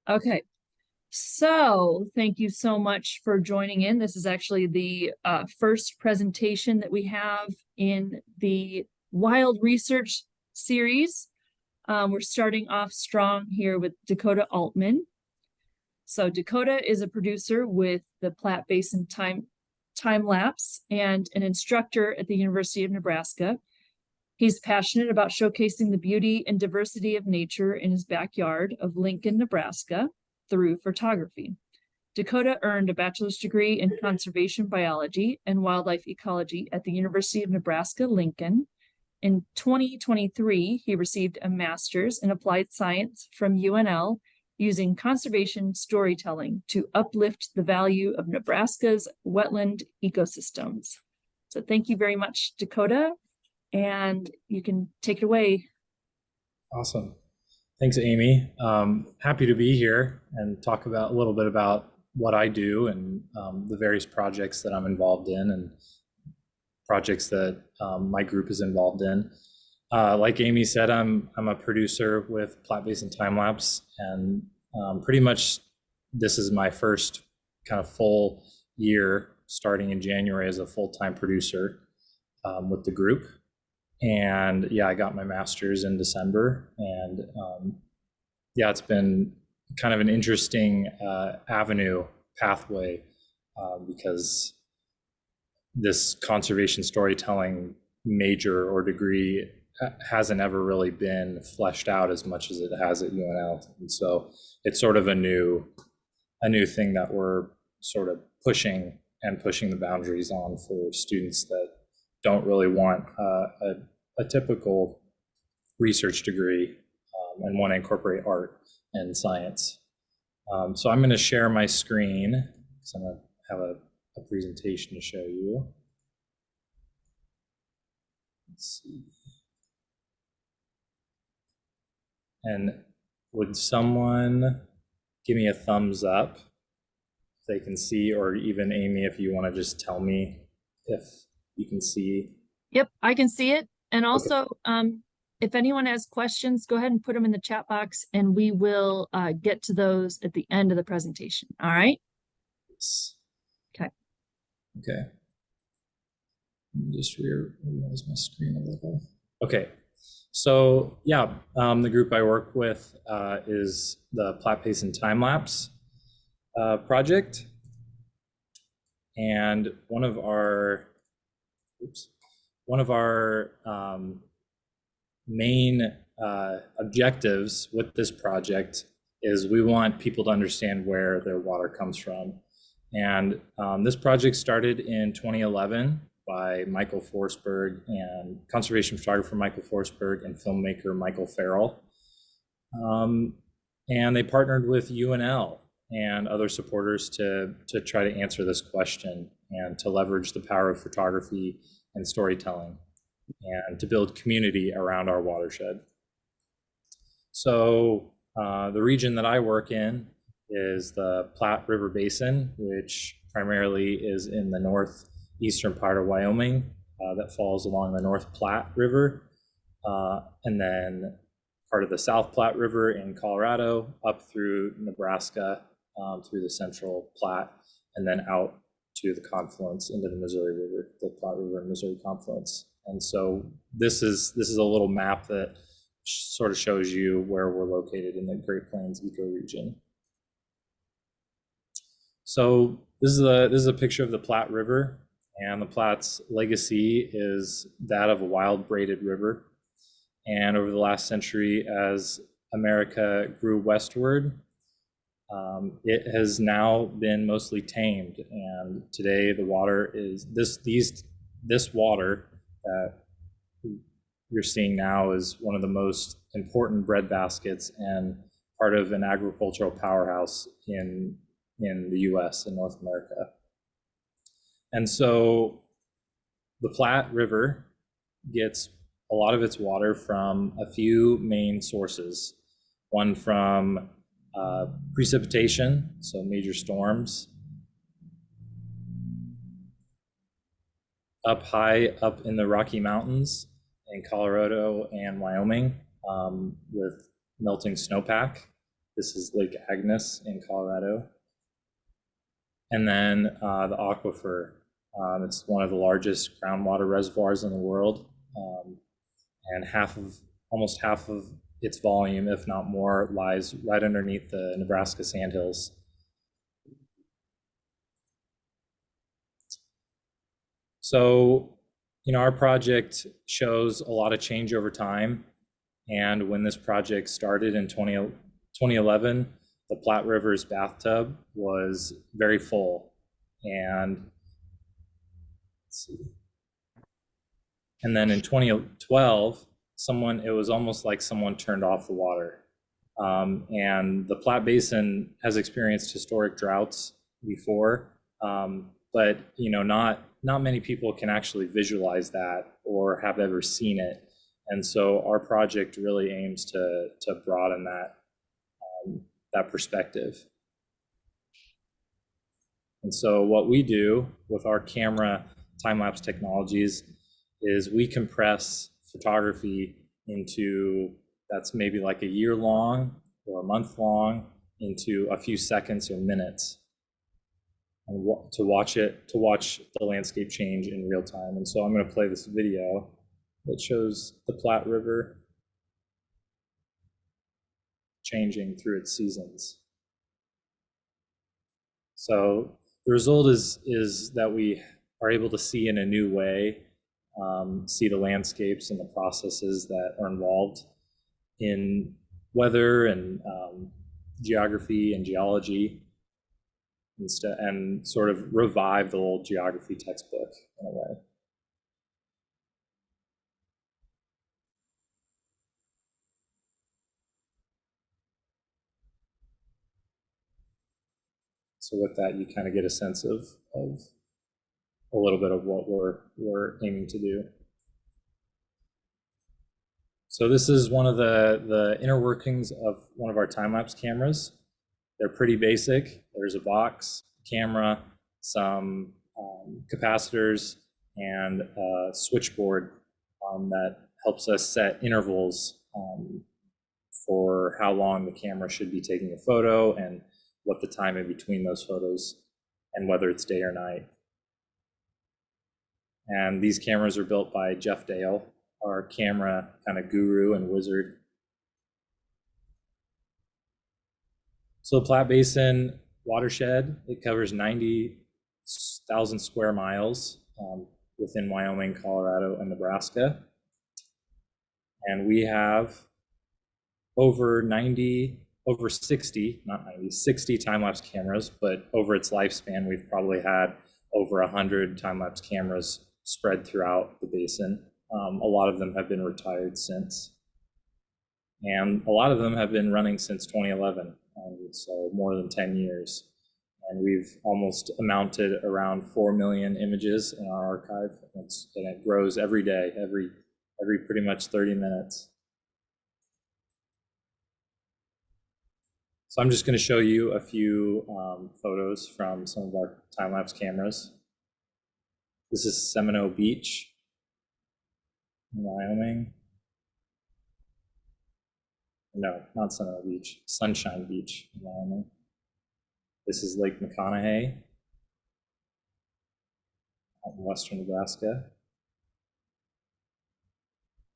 Okay, so thank you so much for joining in. This is actually the first presentation that we have in the Wild Research series. We're starting off strong here with Dakota Altman. So Dakota is a producer with the Platte Basin Time Lapse and an instructor at the University of Nebraska. He's passionate about showcasing the beauty and diversity of nature in his backyard of Lincoln, Nebraska, through photography. Dakota earned a bachelor's degree in conservation biology and wildlife ecology at the University of Nebraska-Lincoln. In 2023, he received a master's in applied science from UNL using conservation storytelling to uplift the value of Nebraska's wetland ecosystems. So thank you very much, Dakota, and you can take it away. Awesome. Thanks, Amy. Happy to be here and talk about a little bit about what I do and the various projects that I'm involved in and projects that my group is involved in. Like Amy said, I'm a producer with Platte Basin Time Lapse, and pretty much this is my first kind of full year starting in January as a full-time producer with the group. And yeah, I got my master's in December, and yeah, it's been kind of an interesting pathway because this conservation storytelling major or degree hasn't ever really been fleshed out as much as it has at UNL, and so it's sort of a new thing that we're sort of pushing the boundaries on for students that don't really want a typical research degree and want to incorporate art and science. So I'm going to share my screen because I'm going to have a presentation to show you. Let's see. And would someone give me a thumbs up if they can see, or even Amy, if you want to just tell me if you can see? Yep, I can see it. And also, if anyone has questions, go ahead and put them in the chat box and we will get to those at the end of the presentation. All right? Yes. Okay. Okay. Let me just reorganize my screen a little. Okay. So yeah, the group I work with is the Platte Basin Time Lapse project. And one of our main objectives with this project is we want people to understand where their water comes from. And this project started in 2011 by Michael Forsberg and conservation photographer Michael Forsberg and filmmaker Michael Farrell. And they partnered with UNL and other supporters to try to answer this question and to leverage the power of photography and storytelling and to build community around our watershed. So the region that I work in is the Platte River Basin, which primarily is in the northeastern part of Wyoming that falls along the North Platte River, and then part of the South Platte River in Colorado up through Nebraska, through the Central Platte, and then out to the confluence into the Missouri River, the Platte River and Missouri confluence. And so this is a little map that sort of shows you where we're located in the Great Plains ecoregion. So this is a picture of the Platte River, and the Platte's legacy is that of a wild braided river. And over the last century, as America grew westward, it has now been mostly tamed. And today the water is this water that you're seeing now is one of the most important breadbaskets and part of an agricultural powerhouse in the US and North America. And so the Platte River gets a lot of its water from a few main sources. One from precipitation, so major storms. Up high, up in the Rocky Mountains in Colorado and Wyoming with melting snowpack. This is Lake Agnes in Colorado. And then the aquifer. It's one of the largest groundwater reservoirs in the world, and almost half of its volume, if not more, lies right underneath the Nebraska Sandhills. So, our project shows a lot of change over time. And when this project started in 2011, the Platte River's bathtub was very full. And let's see. And then in 2012, it was almost like someone turned off the water. And the Platte Basin has experienced historic droughts before, but not many people can actually visualize that or have ever seen it. And so our project really aims to broaden that perspective. And so what we do with our camera time-lapse technologies is we compress photography that's maybe like a year long or a month long into a few seconds or minutes, and to watch the landscape change in real time. And so I'm going to play this video that shows the Platte River changing through its seasons. So the result is that we are able to see in a new way, see the landscapes and the processes that are involved in weather and geography and geology, and sort of revive the old geography textbook in a way. So with that, you kind of get a sense of a little bit of what we're aiming to do. So this is one of the inner workings of one of our time-lapse cameras. They're pretty basic. There's a box, camera, some capacitors, and a switchboard that helps us set intervals for how long the camera should be taking a photo and what the time in between those photos and whether it's day or night. And these cameras are built by Jeff Dale, our camera kind of guru and wizard. So the Platte Basin watershed, it covers 90,000 square miles within Wyoming, Colorado, and Nebraska. And we have over 60 time-lapse cameras, but over its lifespan, we've probably had over 100 time-lapse cameras spread throughout the basin. A lot of them have been retired since. And a lot of them have been running since 2011, so more than 10 years. And we've almost amounted around 4 million images in our archive. And it grows every day, every pretty much 30 minutes. So I'm just going to show you a few photos from some of our time-lapse cameras. This is Seminole Beach in Wyoming. No, not Seminole Beach, Sunshine Beach in Wyoming. This is Lake McConaughy out in western Nebraska.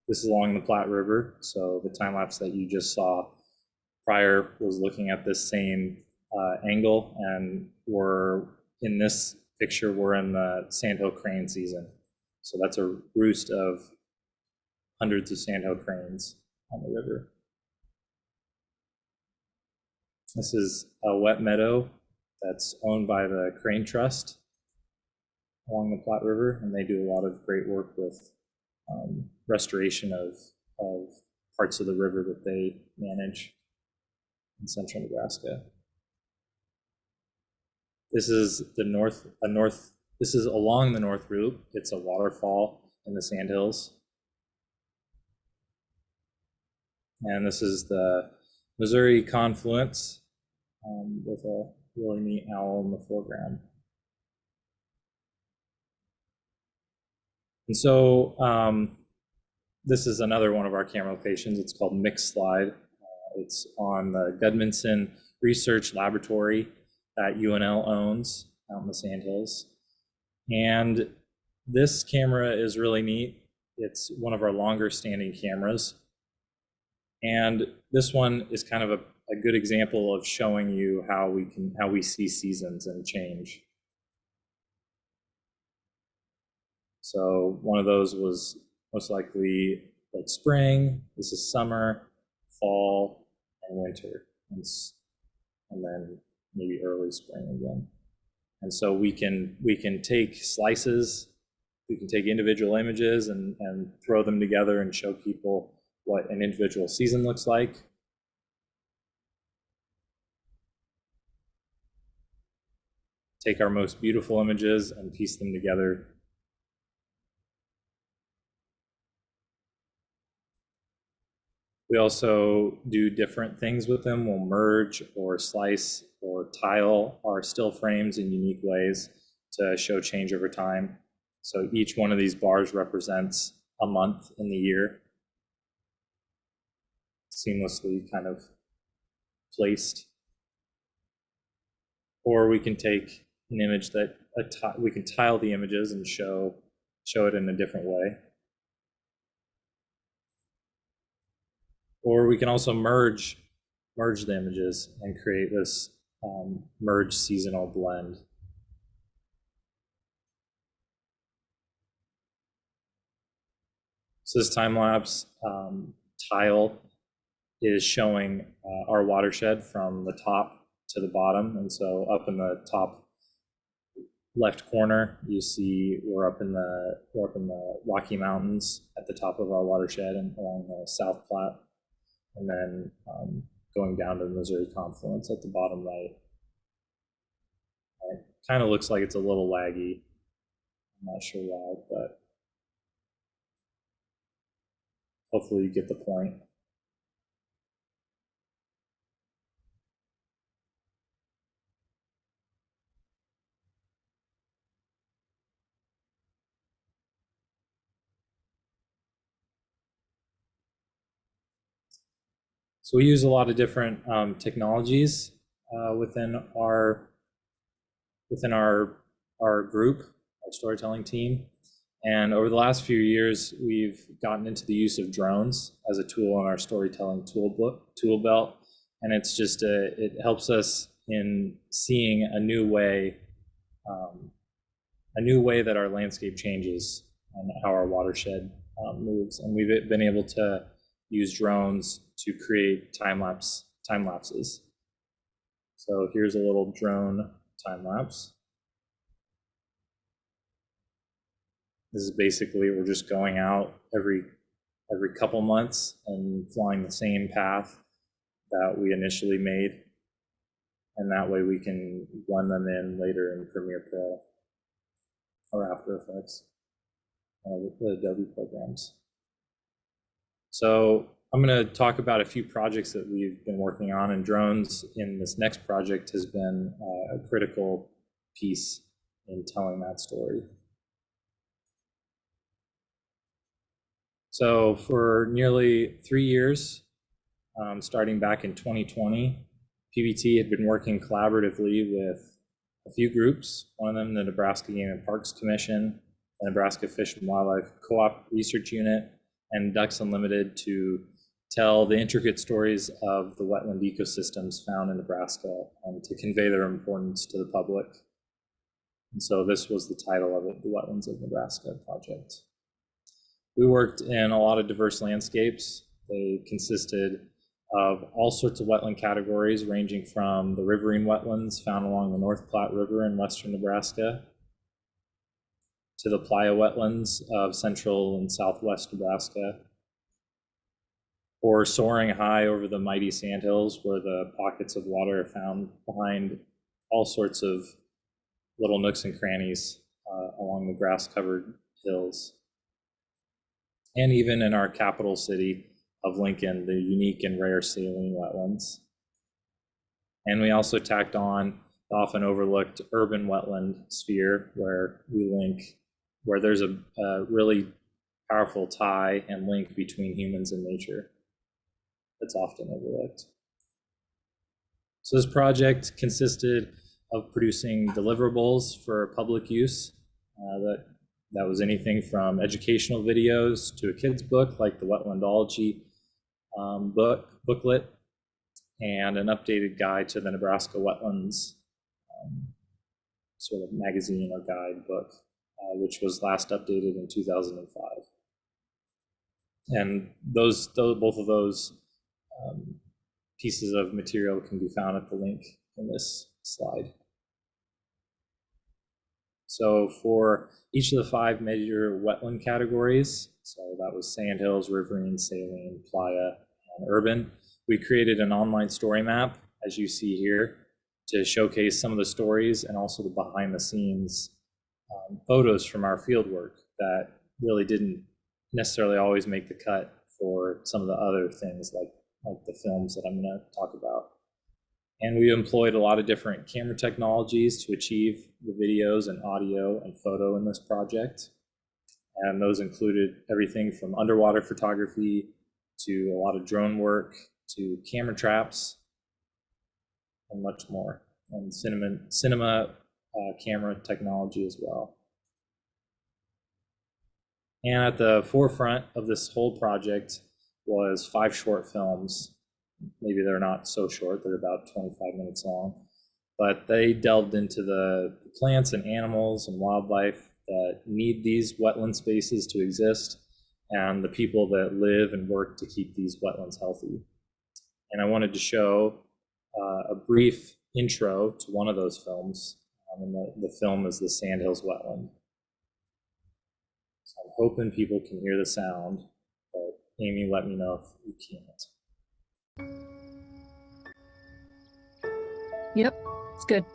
This is along the Platte River, so the time-lapse that you just saw prior was looking at this same angle, and in this picture, we're in the sandhill crane season. So that's a roost of hundreds of sandhill cranes on the river. This is a wet meadow that's owned by the Crane Trust along the Platte River, and they do a lot of great work with restoration of parts of the river that they manage in central Nebraska. This is this is along the North Route. It's a waterfall in the Sandhills. And this is the Missouri confluence with a really neat owl in the foreground. And so this is another one of our camera locations. It's called Mixed Slide It's on the Gudmundsen Research Laboratory that UNL owns out in the Sandhills. And this camera is really neat. It's one of our longer standing cameras. And this one is kind of a good example of showing you how we see seasons and change. So one of those was most likely like spring, this is summer, fall, and winter, and then maybe early spring again. And so we can take slices, we can take individual images and throw them together and show people what an individual season looks like. Take our most beautiful images and piece them together. We also do different things with them. We'll merge or slice or tile our still frames in unique ways to show change over time. So each one of these bars represents a month in the year, seamlessly kind of placed. Or we can take an image that we can tile the images and show it in a different way. Or we can also merge the images and create this merged seasonal blend. So this time-lapse tile is showing our watershed from the top to the bottom. And so up in the top left corner, you see we're up in the Rocky Mountains at the top of our watershed and along the South Platte. And then going down to the Missouri confluence at the bottom right. It kind of looks like it's a little laggy. I'm not sure why, but hopefully you get the point. So we use a lot of different technologies within our group, our storytelling team. And over the last few years, we've gotten into the use of drones as a tool in our storytelling tool belt. And it's just it helps us in seeing a new way that our landscape changes and how our watershed moves. And we've been able to use drones to create time lapses. So here's a little drone time lapse. This is basically, we're just going out every couple months and flying the same path that we initially made. And that way we can blend them in later in Premiere Pro or After Effects, the Adobe programs. So I'm going to talk about a few projects that we've been working on, and drones in this next project has been a critical piece in telling that story. So for nearly 3 years, starting back in 2020, PBT had been working collaboratively with a few groups, one of them the Nebraska Game and Parks Commission, the Nebraska Fish and Wildlife Co-op Research Unit, and Ducks Unlimited, to tell the intricate stories of the wetland ecosystems found in Nebraska and to convey their importance to the public. And so this was the title of it, the Wetlands of Nebraska Project. We worked in a lot of diverse landscapes. They consisted of all sorts of wetland categories, ranging from the riverine wetlands found along the North Platte River in western Nebraska to the playa wetlands of central and southwest Nebraska, or soaring high over the mighty sandhills where the pockets of water are found behind all sorts of little nooks and crannies along the grass-covered hills. And even in our capital city of Lincoln, the unique and rare saline wetlands. And we also tacked on the often overlooked urban wetland sphere, where there's a really powerful tie and link between humans and nature. that's often overlooked. So this project consisted of producing deliverables for public use. That was anything from educational videos to a kid's book like the Wetlandology booklet, and an updated guide to the Nebraska Wetlands sort of magazine or guide book, which was last updated in 2005. And both of those pieces of material can be found at the link in this slide. So for each of the 5 major wetland categories, so that was sandhills, riverine, saline, playa, and urban, we created an online story map, as you see here, to showcase some of the stories and also the behind the scenes photos from our fieldwork that really didn't necessarily always make the cut for some of the other things like the films that I'm going to talk about. And we employed a lot of different camera technologies to achieve the videos and audio and photo in this project. And those included everything from underwater photography to a lot of drone work to camera traps and much more, and cinema camera technology as well. And at the forefront of this whole project was 5 short films. Maybe they're not so short, they're about 25 minutes long, but they delved into the plants and animals and wildlife that need these wetland spaces to exist, and the people that live and work to keep these wetlands healthy. And I wanted to show a brief intro to one of those films, and the film is the Sandhills Wetland. So I'm hoping people can hear the sound, but Amy, let me know if you can't. Yep, it's good.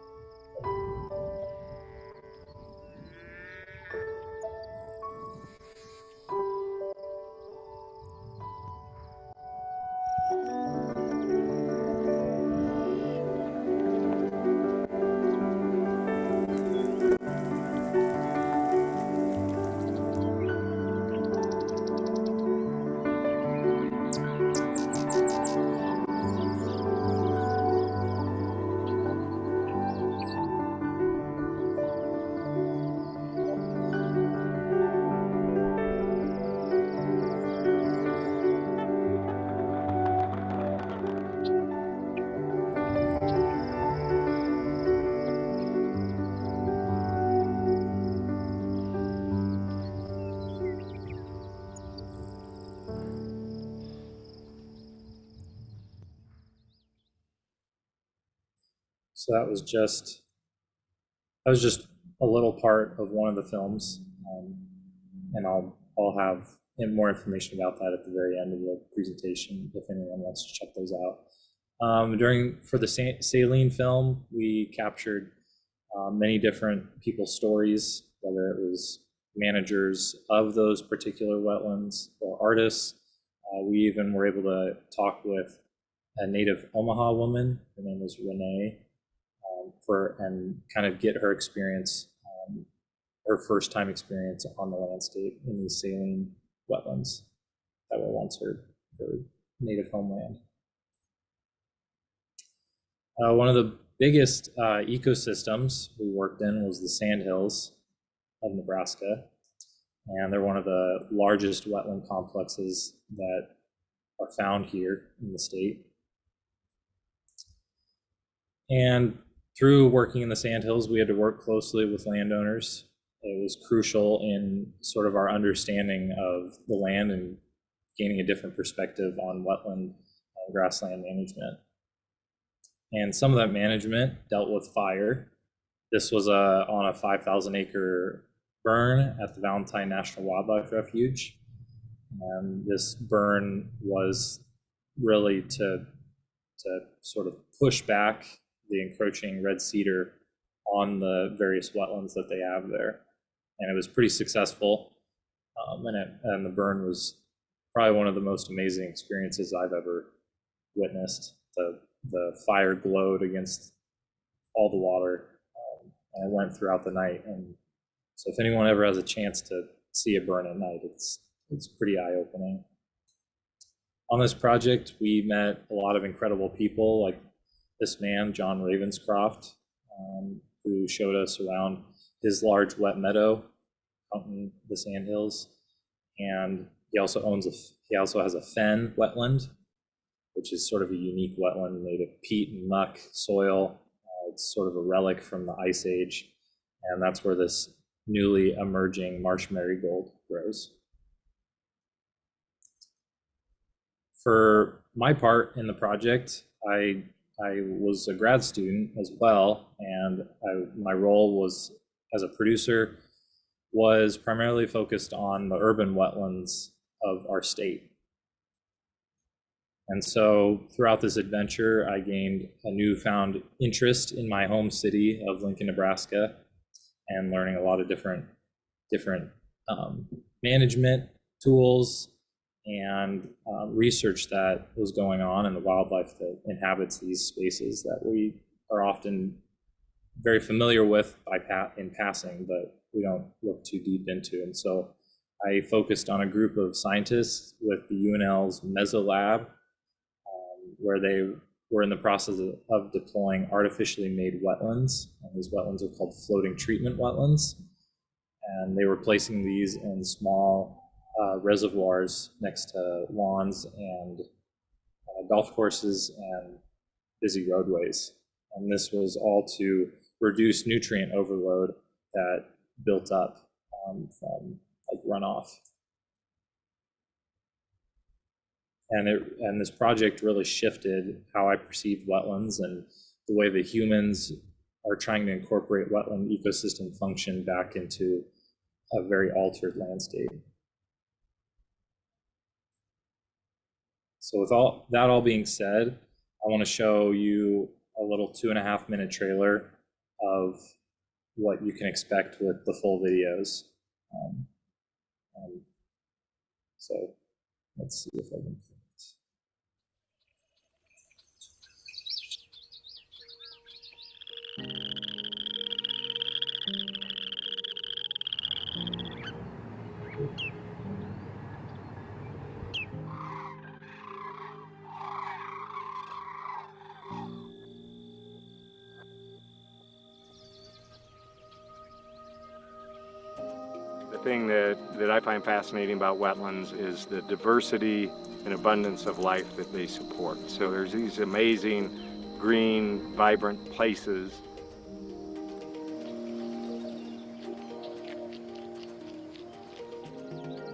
So that was just a little part of one of the films, and I'll have more information about that at the very end of the presentation if anyone wants to check those out. For the Saline film, we captured many different people's stories, whether it was managers of those particular wetlands or artists. We even were able to talk with a native Omaha woman. Her name was Renee, and kind of get her experience, her first time experience on the landscape in these saline wetlands that were once her native homeland. One of the biggest ecosystems we worked in was the Sandhills of Nebraska, and they're one of the largest wetland complexes that are found here in the state. And through working in the Sandhills, we had to work closely with landowners. It was crucial in sort of our understanding of the land and gaining a different perspective on wetland and grassland management. And some of that management dealt with fire. This was on a 5,000 acre burn at the Valentine National Wildlife Refuge. And this burn was really to sort of push back the encroaching red cedar on the various wetlands that they have there. And it was pretty successful. And the burn was probably one of the most amazing experiences I've ever witnessed. The fire glowed against all the water, and it went throughout the night. And so if anyone ever has a chance to see a burn at night, it's pretty eye-opening. On this project, we met a lot of incredible people, like this man, John Ravenscroft, who showed us around his large wet meadow out in the Sandhills. And he also has a fen wetland, which is sort of a unique wetland made of peat and muck soil. It's sort of a relic from the Ice Age, and that's where this newly emerging marsh marigold grows. For my part in the project, I was a grad student as well, and my role was as a producer was primarily focused on the urban wetlands of our state. And so throughout this adventure, I gained a newfound interest in my home city of Lincoln, Nebraska, and learning a lot of different management tools and research that was going on in the wildlife that inhabits these spaces that we are often very familiar with in passing, but we don't look too deep into. And so I focused on a group of scientists with the UNL's Mesolab, where they were in the process of deploying artificially made wetlands. And these wetlands are called floating treatment wetlands. And they were placing these in small reservoirs next to lawns and golf courses and busy roadways. And this was all to reduce nutrient overload that built up from like runoff. And this project really shifted how I perceived wetlands and the way that humans are trying to incorporate wetland ecosystem function back into a very altered landscape. So with all that being said, I want to show you a little 2.5-minute trailer of what you can expect with the full videos. So let's see if I can. The thing that I find fascinating about wetlands is the diversity and abundance of life that they support. So there's these amazing, green, vibrant places.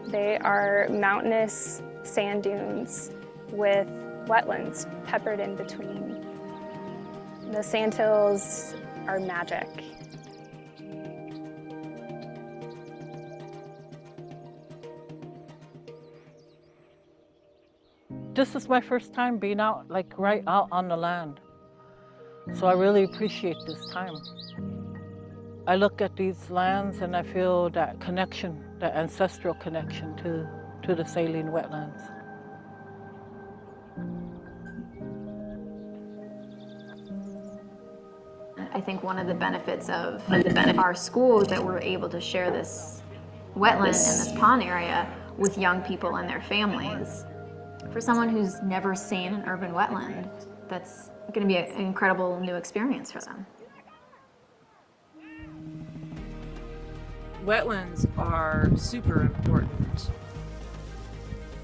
They are mountainous sand dunes with wetlands peppered in between. The sandhills are magic. This is my first time being out, like right out on the land. So I really appreciate this time. I look at these lands and I feel that connection, that ancestral connection to the saline wetlands. I think one of the benefits of our school is that we're able to share this wetland and this pond area with young people and their families. For someone who's never seen an urban wetland, that's going to be an incredible new experience for them. Wetlands are super important.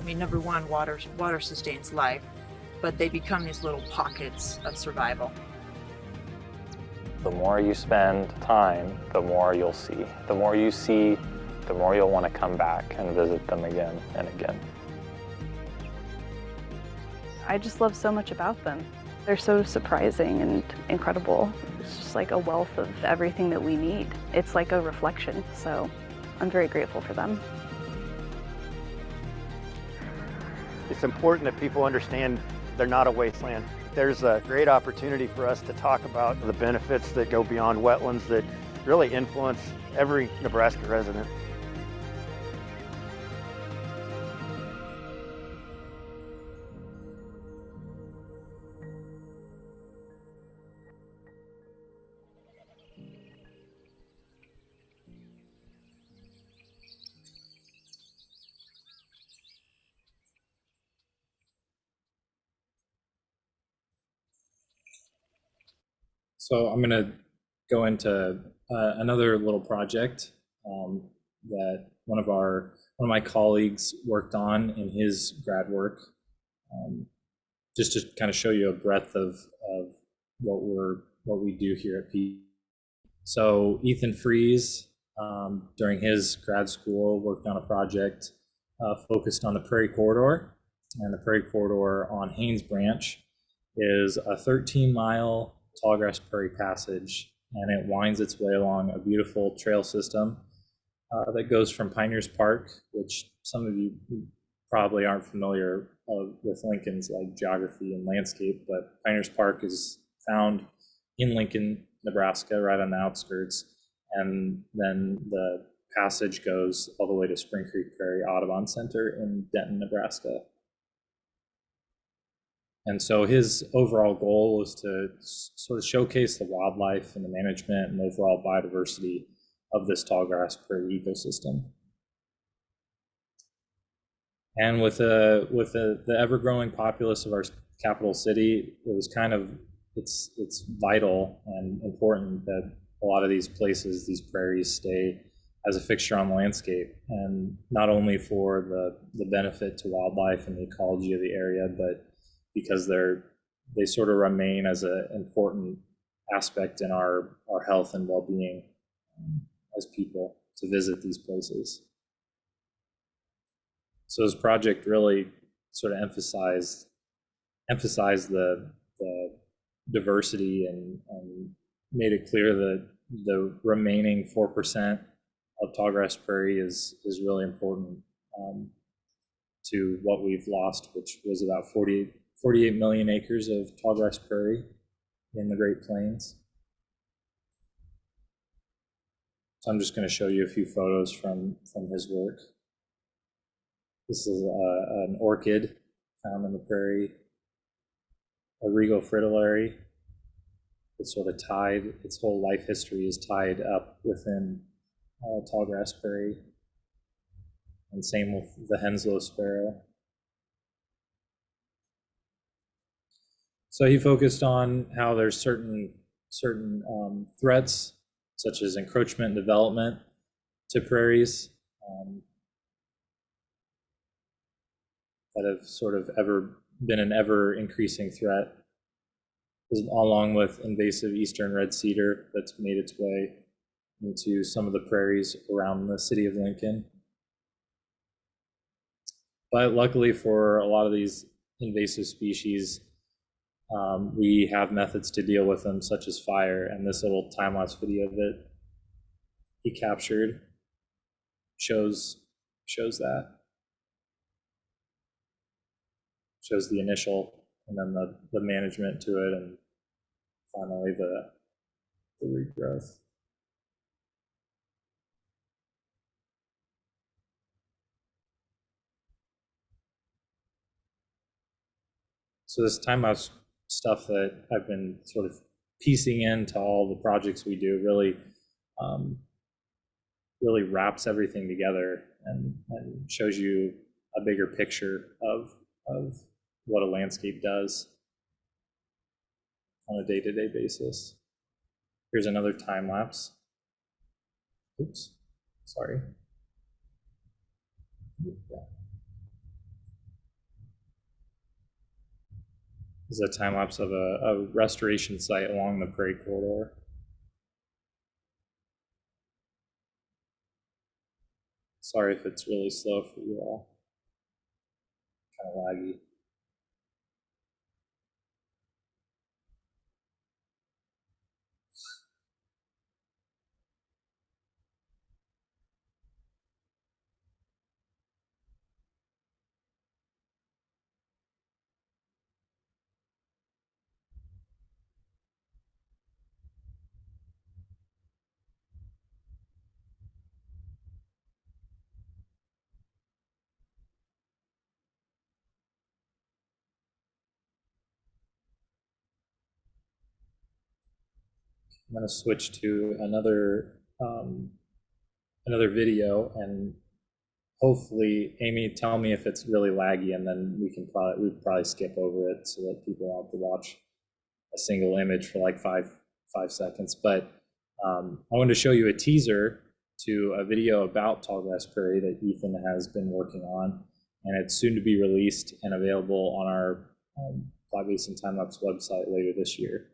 I mean, number one, water sustains life, but they become these little pockets of survival. The more you spend time, the more you'll see. The more you see, the more you'll want to come back and visit them again and again. I just love so much about them. They're so surprising and incredible. It's just like a wealth of everything that we need. It's like a reflection, so I'm very grateful for them. It's important that people understand they're not a wasteland. There's a great opportunity for us to talk about the benefits that go beyond wetlands that really influence every Nebraska resident. So I'm going to go into another little project that one of my colleagues worked on in his grad work, just to kind of show you a breadth of what we do here at P. So Ethan Fries, during his grad school, worked on a project focused on the Prairie Corridor, and the Prairie Corridor on Haynes Branch is a 13-mile tallgrass prairie passage, and it winds its way along a beautiful trail system that goes from Pioneers Park, which some of you probably aren't familiar with Lincoln's like geography and landscape, but Pioneers Park is found in Lincoln, Nebraska, right on the outskirts, and then the passage goes all the way to Spring Creek Prairie Audubon Center in Denton, Nebraska. And so his overall goal was to sort of showcase the wildlife and the management and overall biodiversity of this tallgrass prairie ecosystem. And with the ever-growing populace of our capital city, it was kind of, it's vital and important that a lot of these places, these prairies, stay as a fixture on the landscape, and not only for the benefit to wildlife and the ecology of the area, but because they sort of remain as an important aspect in our health and well-being as people to visit these places. So this project really sort of emphasized the diversity and made it clear that the remaining 4% of tallgrass prairie is really important to what we've lost, which was about 48 million acres of tallgrass prairie in the Great Plains. So I'm just going to show you a few photos from his work. This is an orchid found in the prairie, a regal fritillary. It's sort of tied, its whole life history is tied up within tallgrass prairie. And same with the Henslow sparrow. So he focused on how there's certain threats, such as encroachment and development to prairies, that have sort of been an ever increasing threat, along with invasive eastern red cedar that's made its way into some of the prairies around the city of Lincoln. But luckily for a lot of these invasive species, we have methods to deal with them, such as fire, and this little time-lapse video that he captured shows that. Shows the initial, and then the management to it, and finally the regrowth. So this time-lapse stuff that I've been sort of piecing into all the projects we do really wraps everything together and shows you a bigger picture of what a landscape does on a day-to-day basis. Here's another time lapse. Oops, sorry. Yeah. This is a time lapse of a restoration site along the Prairie Corridor. Sorry if it's really slow for you all. Kind of laggy. I'm going to switch to another video, and hopefully, Amy, tell me if it's really laggy, and then we'd probably skip over it so that people don't have to watch a single image for like five 5 seconds, but I wanted to show you a teaser to a video about Tallgrass Prairie that Ethan has been working on, and it's soon to be released and available on our Flat Basin Time-Lapse website later this year.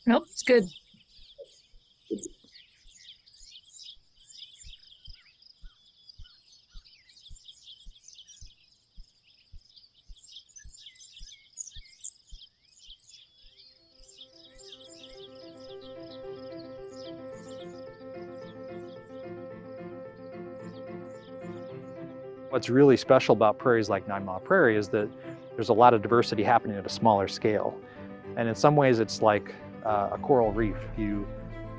Nope, it's good. What's really special about prairies like 9 Mile Prairie is that there's a lot of diversity happening at a smaller scale. And in some ways it's like a coral reef. You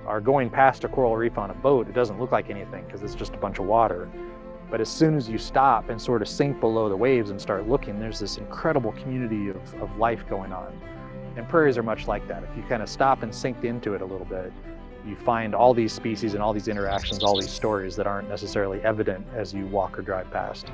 are going past a coral reef on a boat, it doesn't look like anything because it's just a bunch of water. But as soon as you stop and sort of sink below the waves and start looking, there's this incredible community of life going on. And prairies are much like that. If you kind of stop and sink into it a little bit, you find all these species and all these interactions, all these stories that aren't necessarily evident as you walk or drive past.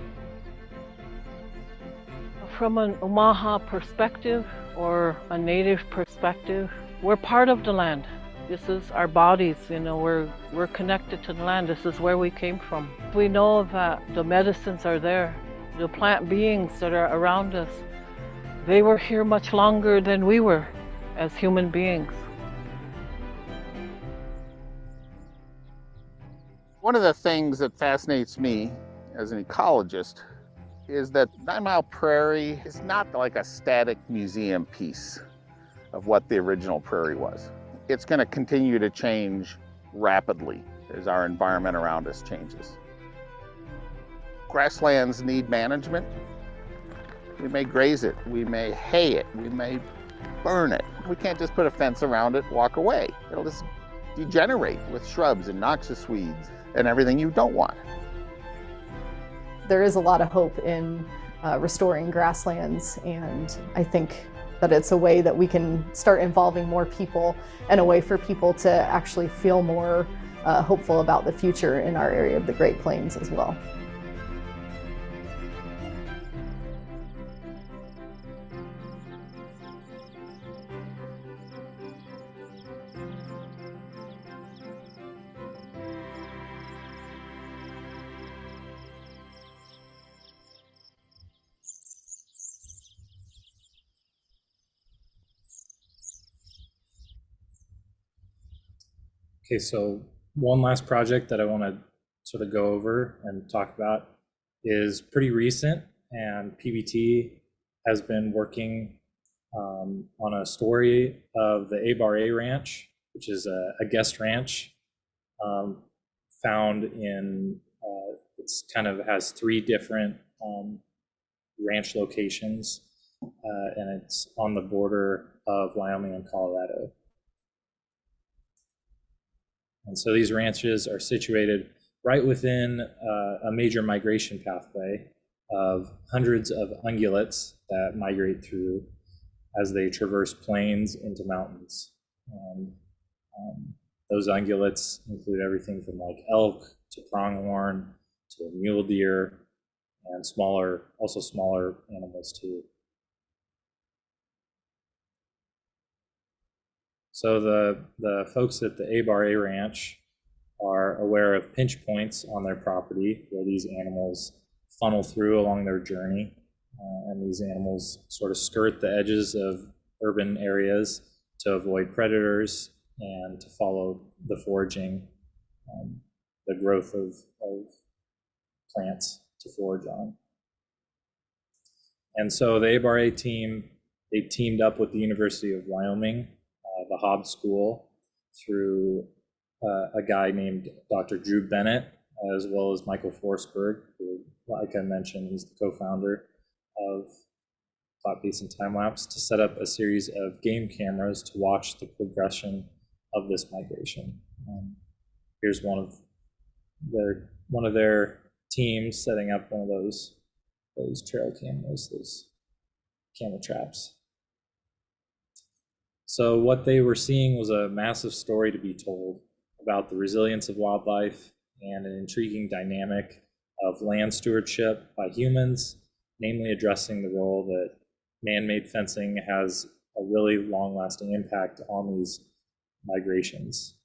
From an Omaha perspective or a native perspective, we're part of the land. This is our bodies, you know, we're connected to the land. This is where we came from. We know that the medicines are there. The plant beings that are around us, they were here much longer than we were as human beings. One of the things that fascinates me as an ecologist is that 9 Mile Prairie is not like a static museum piece of what the original prairie was. It's going to continue to change rapidly as our environment around us changes. Grasslands need management. We may graze it, we may hay it, we may burn it. We can't just put a fence around it, walk away. It'll just degenerate with shrubs and noxious weeds and everything you don't want. There is a lot of hope in restoring grasslands, and I think that it's a way that we can start involving more people and a way for people to actually feel more hopeful about the future in our area of the Great Plains as well. Okay, so one last project that I want to sort of go over and talk about is pretty recent, and PBT has been working on a story of the A-Bar-A Ranch, which is a guest ranch found in, it's kind of has 3 different ranch locations, and it's on the border of Wyoming and Colorado. And so these ranches are situated right within a major migration pathway of hundreds of ungulates that migrate through as they traverse plains into mountains. And those ungulates include everything from like elk to pronghorn to mule deer and also smaller animals too. So the folks at the A-Bar-A Ranch are aware of pinch points on their property where these animals funnel through along their journey. And these animals sort of skirt the edges of urban areas to avoid predators and to follow the foraging, the growth of plants to forage on. And so the A-Bar-A team, they teamed up with the University of Wyoming, the Hobbs School, through a guy named Dr. Drew Bennett, as well as Michael Forsberg, who, like I mentioned, he's the co-founder of Flat Basin Time-Lapse, to set up a series of game cameras to watch the progression of this migration. Here's one of their teams setting up one of those trail cameras, those camera traps. So what they were seeing was a massive story to be told about the resilience of wildlife and an intriguing dynamic of land stewardship by humans, namely addressing the role that man-made fencing has a really long-lasting impact on these migrations.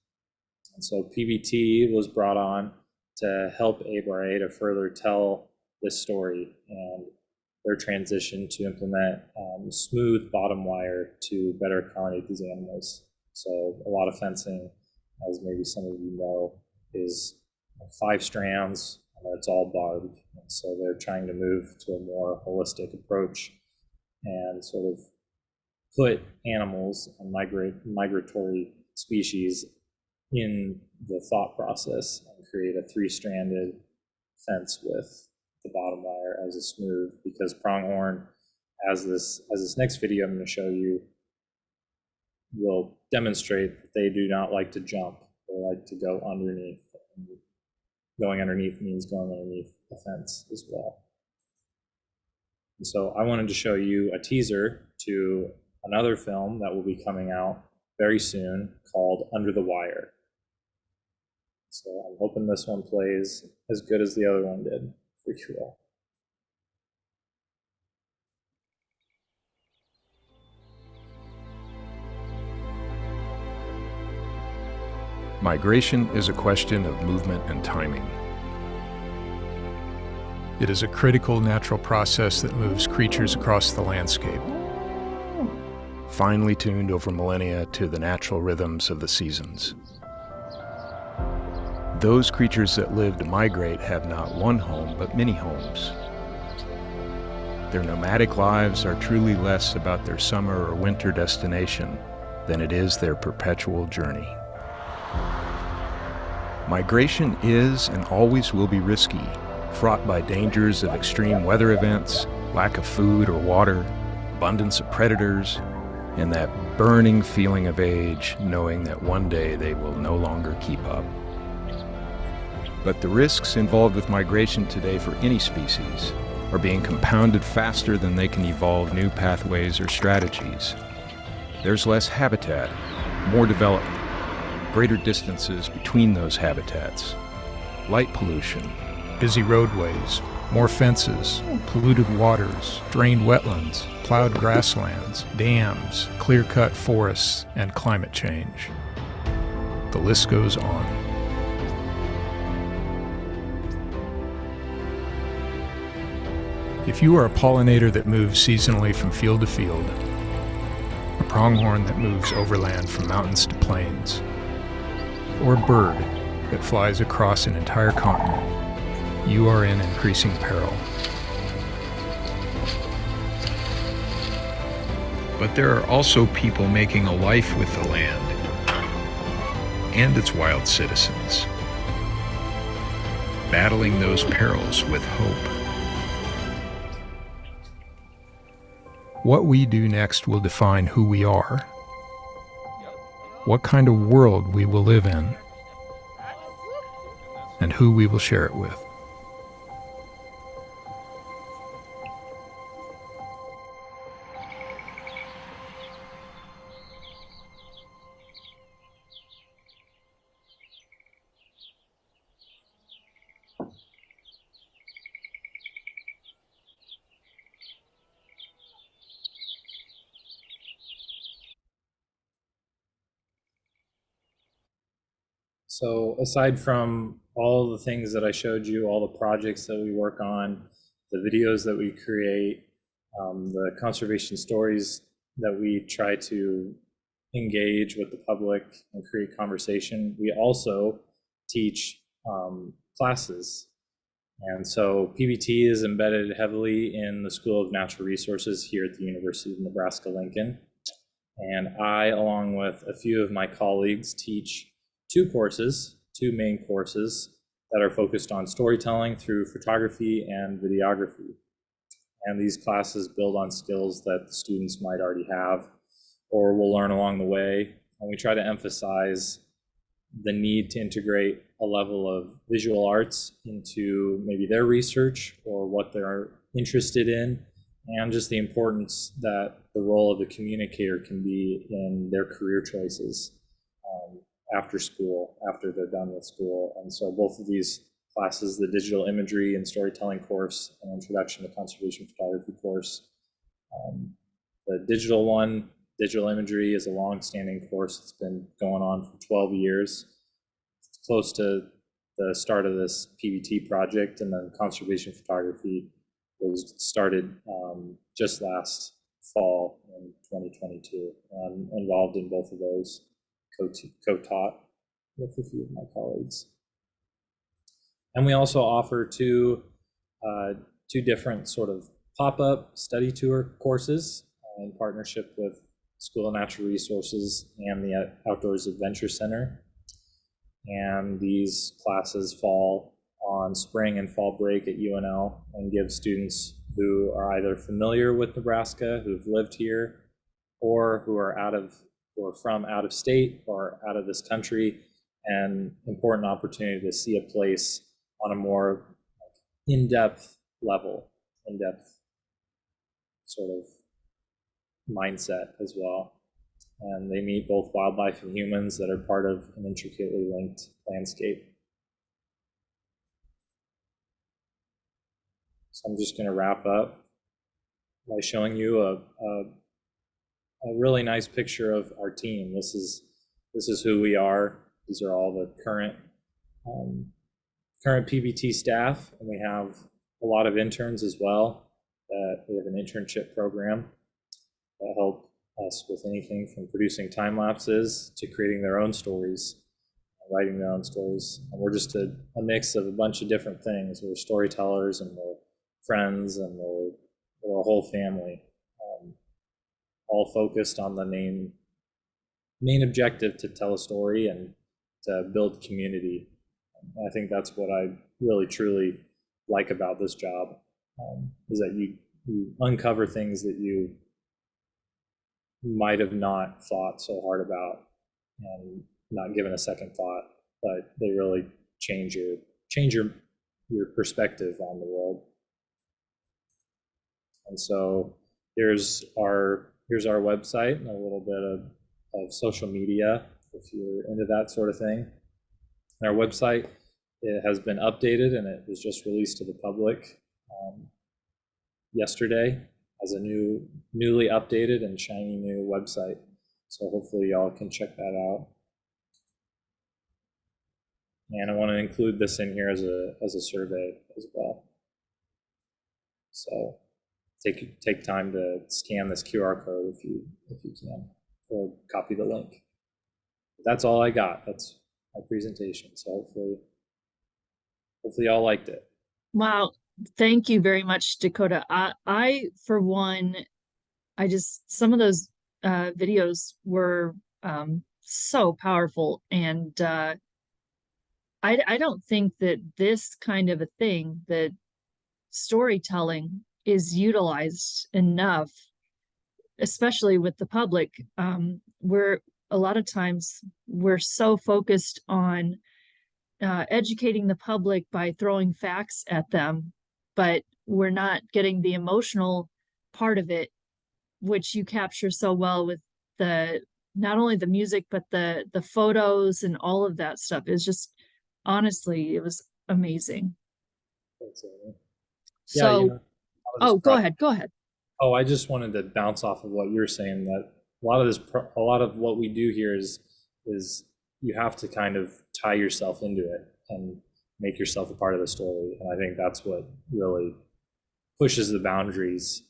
And so PBT was brought on to help ABRA to further tell this story and their transition to implement smooth bottom wire to better accommodate these animals. So a lot of fencing, as maybe some of you know, is 5 strands, and it's all barbed. And so they're trying to move to a more holistic approach and sort of put animals and migratory species in the thought process and create a 3-stranded fence with the bottom wire as a smooth, because pronghorn, as this next video I'm going to show you, will demonstrate that they do not like to jump. They like to go underneath. And going underneath means going underneath the fence as well. And so I wanted to show you a teaser to another film that will be coming out very soon called Under the Wire. So I'm hoping this one plays as good as the other one did for you all. Migration is a question of movement and timing. It is a critical natural process that moves creatures across the landscape, finely tuned over millennia to the natural rhythms of the seasons. Those creatures that live to migrate have not one home, but many homes. Their nomadic lives are truly less about their summer or winter destination than it is their perpetual journey. Migration is and always will be risky, fraught by dangers of extreme weather events, lack of food or water, abundance of predators, and that burning feeling of age, knowing that one day they will no longer keep up. But the risks involved with migration today for any species are being compounded faster than they can evolve new pathways or strategies. There's less habitat, more development, greater distances between those habitats, light pollution, busy roadways, more fences, polluted waters, drained wetlands, plowed grasslands, dams, clear-cut forests, and climate change. The list goes on. If you are a pollinator that moves seasonally from field to field, a pronghorn that moves overland from mountains to plains, or a bird that flies across an entire continent, you are in increasing peril. But there are also people making a life with the land and its wild citizens, battling those perils with hope. What we do next will define who we are, what kind of world we will live in, and who we will share it with. So aside from all the things that I showed you, all the projects that we work on, the videos that we create, the conservation stories that we try to engage with the public and create conversation, we also teach classes. And so PBT is embedded heavily in the School of Natural Resources here at the University of Nebraska-Lincoln. And I, along with a few of my colleagues, teach two main courses that are focused on storytelling through photography and videography. And these classes build on skills that the students might already have or will learn along the way. And we try to emphasize the need to integrate a level of visual arts into maybe their research or what they're interested in, and just the importance that the role of the communicator can be in their career choices after school, after they're done with school. And so both of these classes, the digital imagery and storytelling course, and introduction to conservation photography course. The digital one, digital imagery, is a long-standing course. It's been going on for 12 years. It's close to the start of this PBT project, and then conservation photography was started just last fall in 2022. I'm involved in both of those, co-taught with a few of my colleagues. And we also offer two different sort of pop-up study tour courses in partnership with School of Natural Resources and the Outdoors Adventure Center. And these classes fall on spring and fall break at UNL and give students who are either familiar with Nebraska, who've lived here, or who are from out of state or out of this country, an important opportunity to see a place on a more in-depth level, in-depth sort of mindset as well. And they meet both wildlife and humans that are part of an intricately linked landscape. So I'm just going to wrap up by showing you a really nice picture of our team. This is who we are. These are all the current PBT staff, and we have a lot of interns as well. We have an internship program that help us with anything from producing time lapses to creating their own stories, writing their own stories. And we're just a mix of a bunch of different things. We're storytellers, and we're friends, and we're a whole family, all focused on the main objective to tell a story and to build community. And I think that's what I really truly like about this job, is that you uncover things that you might have not thought so hard about and not given a second thought, but they really change your perspective on the world. And so here's our website and a little bit of social media if you're into that sort of thing. And our website, it has been updated, and it was just released to the public yesterday as a newly updated and shiny new website. So hopefully y'all can check that out. And I want to include this in here as a survey as well. So take time to scan this QR code if you can, or copy the link. That's all I got. That's my presentation. So hopefully y'all liked it. Wow. Thank you very much, Dakota. I for one, some of those videos were so powerful, and I don't think that this kind of a thing, that storytelling, is utilized enough, especially with the public. Where a lot of times we're so focused on educating the public by throwing facts at them, but we're not getting the emotional part of it, which you capture so well with not only the music, but the photos and all of that stuff. Is just, honestly, it was amazing. Thanks, Amy. So, yeah, go ahead. Oh, I just wanted to bounce off of what you're saying, that a lot of what we do here is you have to kind of tie yourself into it and make yourself a part of the story. And I think that's what really pushes the boundaries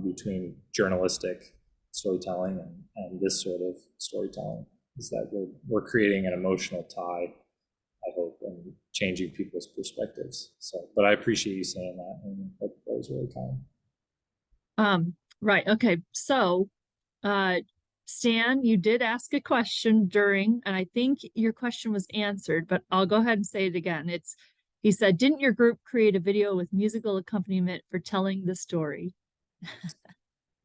between journalistic storytelling and this sort of storytelling, is that we're creating an emotional tie, I hope, and changing people's perspectives. So, but I appreciate you saying that, and that was really kind. Right. Okay. So, Stan, you did ask a question during, and I think your question was answered, but I'll go ahead and say it again. He said, didn't your group create a video with musical accompaniment for telling the story?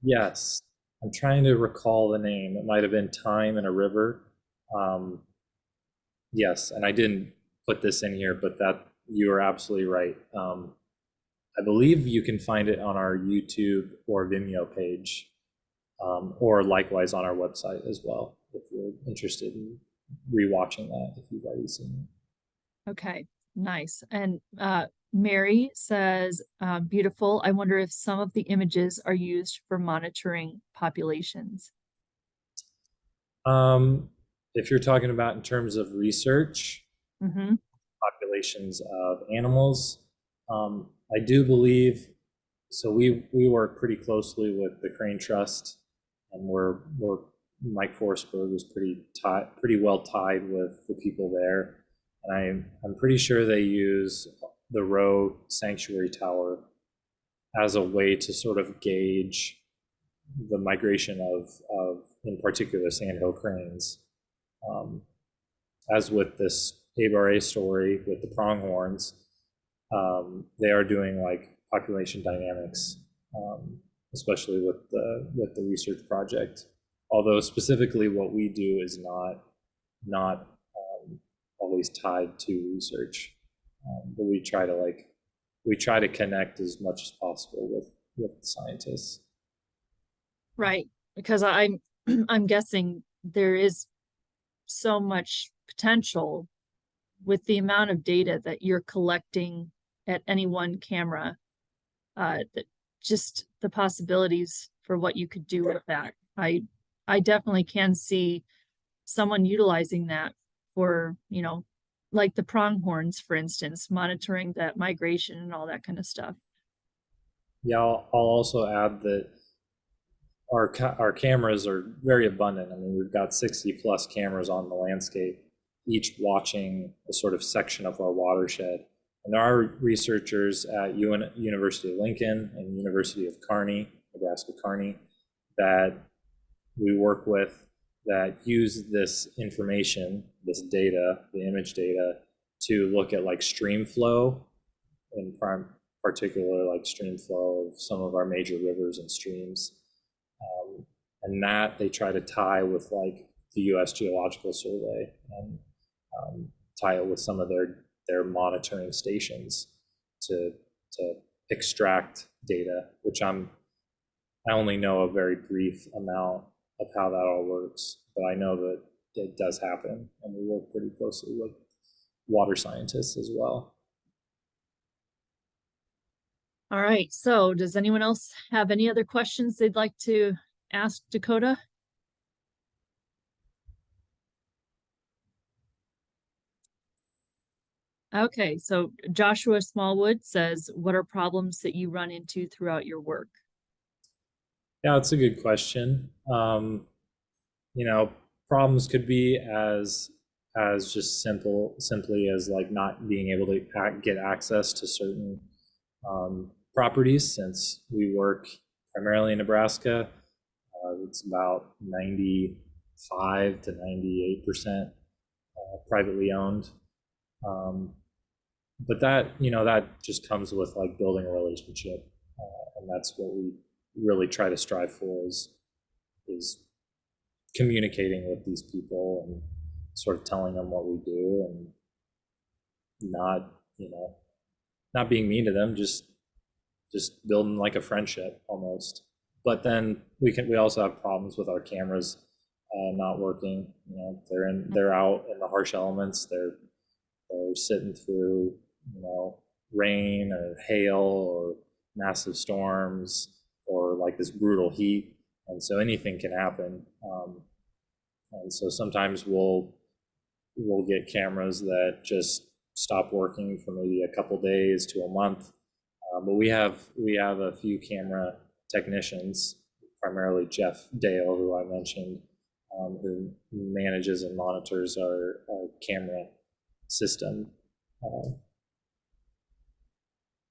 Yes. I'm trying to recall the name. It might have been Time in a River. Yes, and I didn't put this in here, but that you are absolutely right. I believe you can find it on our YouTube or Vimeo page, or likewise on our website as well, if you're interested in rewatching that, if you've already seen it. Okay. Nice. And Mary says, beautiful. I wonder if some of the images are used for monitoring populations. If you're talking about in terms of research, Mm-hmm. populations of animals, I do believe, so we work pretty closely with the Crane Trust, and we're Mike Forsberg is pretty well tied with the people there, and I'm pretty sure they use the Roe Sanctuary Tower as a way to sort of gauge the migration of in particular sandhill cranes. As with this A-Bar-A story with the pronghorns, they are doing like population dynamics, especially with the research project. Although specifically what we do is not always tied to research, but we try to connect as much as possible with scientists. Right, because I'm I'm guessing there is so much potential with the amount of data that you're collecting at any one camera, that just the possibilities for what you could do with that. I definitely can see someone utilizing that for, you know, like the pronghorns, for instance, monitoring that migration and all that kind of stuff. Yeah, I'll also add that our cameras are very abundant. I mean, we've got 60 plus cameras on the landscape, each watching a sort of section of our watershed. And there are researchers at University of Lincoln and University of Kearney, Nebraska Kearney, that we work with that use this information, this data, the image data, to look at like stream flow, in particular like stream flow of some of our major rivers and streams. And that they try to tie with like the U.S. Geological Survey and tie it with some of their monitoring stations to extract data, which I only know a very brief amount of how that all works, but I know that it does happen, and we work pretty closely with water scientists as well. All right, so does anyone else have any other questions they'd like to ask Dakota? Okay, so Joshua Smallwood says, what are problems that you run into throughout your work? Yeah, it's a good question. You know, problems could be as just simply as like not being able to get access to certain properties, since we work primarily in Nebraska. It's about 95 to 98% privately owned. But that, you know, that just comes with like building a relationship, and that's what we really try to strive for is communicating with these people and sort of telling them what we do, and not, you know, not being mean to them, just building like a friendship almost. But then we also have problems with our cameras not working. You know, they're out in the harsh elements. They're sitting through, you know, rain or hail or massive storms or like this brutal heat, and so anything can happen. And so sometimes we'll get cameras that just stop working for maybe a couple days to a month. But we have a few camera technicians, primarily Jeff Dale, who I mentioned, who manages and monitors our camera system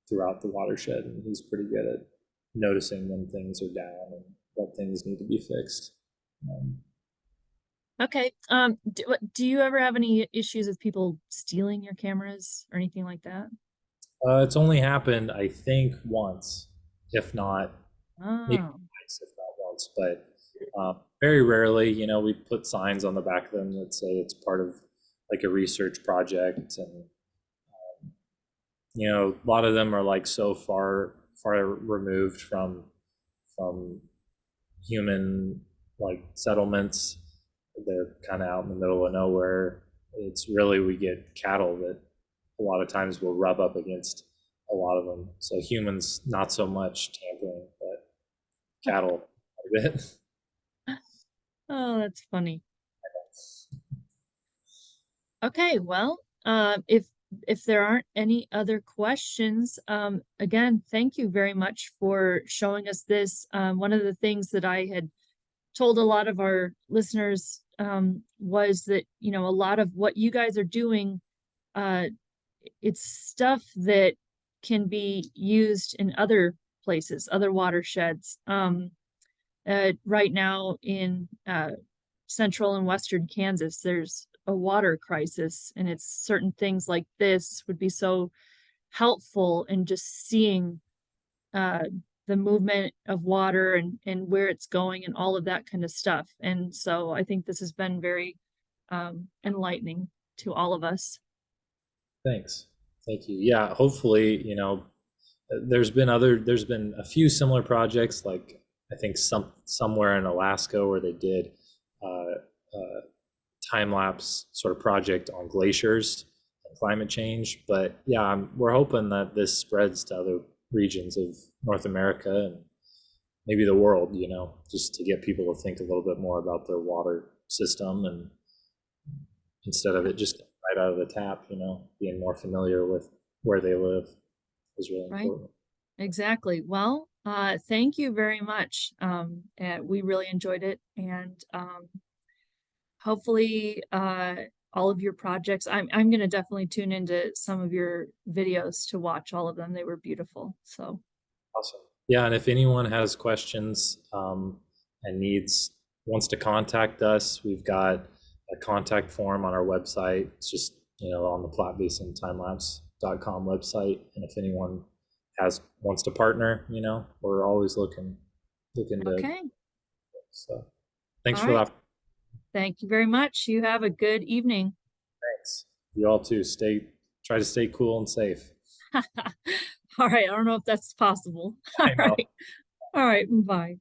throughout the watershed, and he's pretty good at noticing when things are down and what things need to be fixed. Okay. Do you ever have any issues with people stealing your cameras or anything like that? It's only happened, I think, once, if not maybe twice, if not once, but very rarely. You know, we put signs on the back of them that say it's part of like a research project, and you know, a lot of them are like so far removed from human like settlements. They're kind of out in the middle of nowhere. It's really, we get cattle that a lot of times will rub up against a lot of them. So humans, not so much tampering, but cattle a bit. Oh, that's funny. Okay, well, if there aren't any other questions, again, thank you very much for showing us this. One of the things that I had told a lot of our listeners was that, you know, a lot of what you guys are doing, it's stuff that can be used in other places, other watersheds. Right now in central and western Kansas, there's a water crisis, and it's certain things like this would be so helpful in just seeing the movement of water and where it's going and all of that kind of stuff. And so I think this has been very enlightening to all of us. Thanks. Thank you. Yeah, hopefully, you know, there's been a few similar projects, like I think somewhere in Alaska where they did time-lapse sort of project on glaciers and climate change. But yeah, we're hoping that this spreads to other regions of North America and maybe the world, you know, just to get people to think a little bit more about their water system, and instead of it just right out of the tap, you know, being more familiar with where they live is really important. Exactly. Well, thank you very much. We really enjoyed it, and hopefully all of your projects, I'm going to definitely tune into some of your videos to watch all of them. They were beautiful. So awesome. Yeah, and if anyone has questions and wants to contact us, we've got a contact form on our website. It's just, you know, on the PlatteBasinTimelapse.com website. And if anyone wants to partner, you know, we're always looking to. okay. So thanks All for right. that. Thank you very much. You have a good evening. Thanks. You all too. Try to stay cool and safe. All right. I don't know if that's possible. I know. All right. Bye.